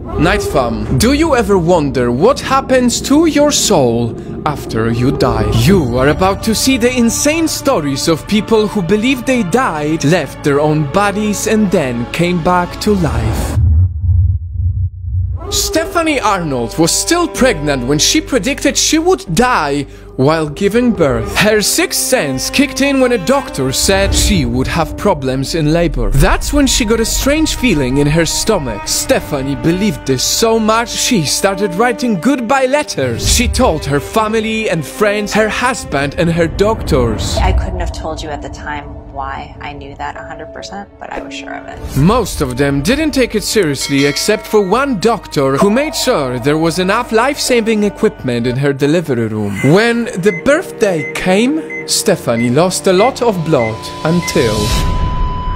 NightFall, do you ever wonder what happens to your soul after you die? You are about to see the insane stories of people who believed they died, left their own bodies and then came back to life. Stephanie Arnold was still pregnant when she predicted she would die while giving birth. Her sixth sense kicked in when a doctor said she would have problems in labor. That's when she got a strange feeling in her stomach. Stephanie believed this so much she started writing goodbye letters. She told her family and friends, her husband and her doctors. I couldn't have told you at the time why I knew that 100%, but I was sure of it. Most of them didn't take it seriously except for one doctor who made sure there was enough life-saving equipment in her delivery room. When the birthday came, Stephanie lost a lot of blood until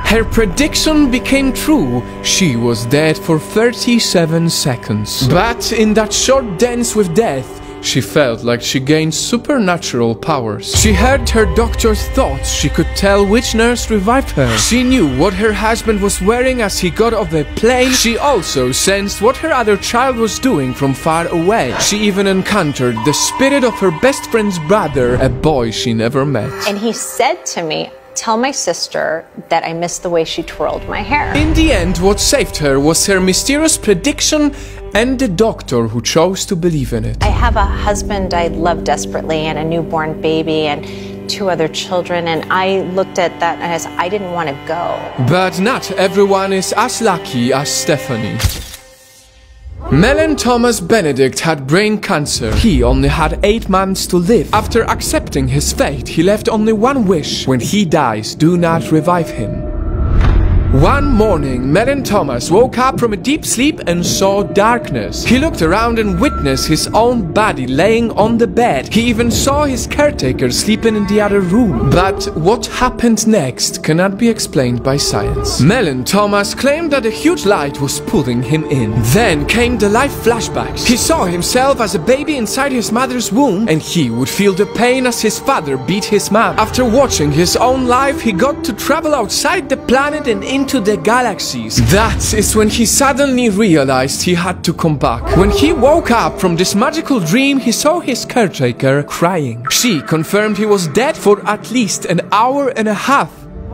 her prediction became true. She was dead for 37 seconds. But in that short dance with death, she felt like she gained supernatural powers. She heard her doctor's thoughts. She could tell which nurse revived her. She knew what her husband was wearing as he got off a plane. She also sensed what her other child was doing from far away. She even encountered the spirit of her best friend's brother, a boy she never met. And he said to me, "Tell my sister that I missed the way she twirled my hair." In the end, what saved her was her mysterious prediction and the doctor who chose to believe in it. I have a husband I love desperately and a newborn baby and 2 other children, and I looked at that and I didn't want to go. But not everyone is as lucky as Stephanie. Melon Thomas Benedict had brain cancer. He only had 8 months to live. After accepting his fate, he left only one wish. When he dies, do not revive him. One morning, Melon Thomas woke up from a deep sleep and saw darkness. He looked around and witnessed his own body laying on the bed. He even saw his caretaker sleeping in the other room. But what happened next cannot be explained by science. Melon Thomas claimed that a huge light was pulling him in. Then came the life flashbacks. He saw himself as a baby inside his mother's womb, and he would feel the pain as his father beat his mom. After watching his own life, he got to travel outside the planet and into the galaxies. That is when he suddenly realized he had to come back. When he woke up from this magical dream, he saw his caretaker crying. She confirmed he was dead for at least an hour and a half.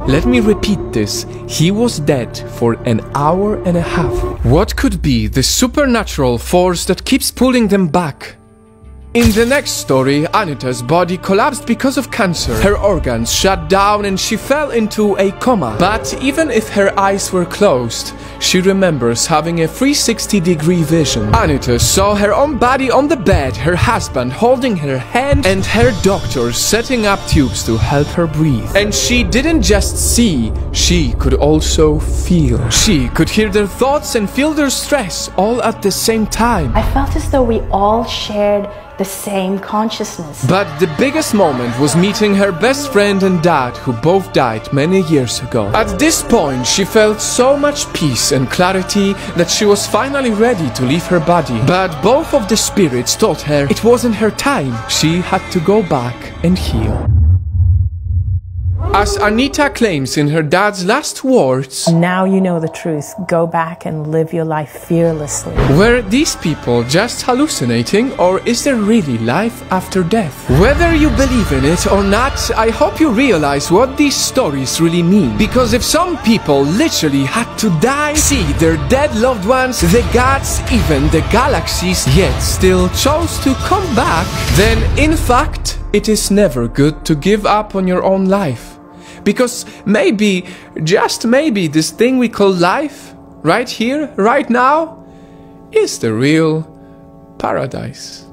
Let me repeat this. He was dead for an hour and a half. What could be the supernatural force that keeps pulling them back? In the next story, Anita's body collapsed because of cancer. Her organs shut down and she fell into a coma. But even if her eyes were closed, she remembers having a 360-degree vision. Anita saw her own body on the bed, her husband holding her hand, and her doctors setting up tubes to help her breathe. And she didn't just see, she could also feel. She could hear their thoughts and feel their stress all at the same time. I felt as though we all shared the same consciousness. But the biggest moment was meeting her best friend and dad, who both died many years ago. At this point, she felt so much peace and clarity that she was finally ready to leave her body. But both of the spirits told her it wasn't her time. She had to go back and heal. As Anita claims in her dad's last words, "Now you know the truth. Go back and live your life fearlessly." were these people just hallucinating, or is there really life after death? Whether you believe in it or not, I hope you realize what these stories really mean. Because if some people literally had to die, see their dead loved ones, the gods, even the galaxies, yet still chose to come back, then in fact, it is never good to give up on your own life. Because maybe, just maybe, this thing we call life, right here, right now, is the real paradise.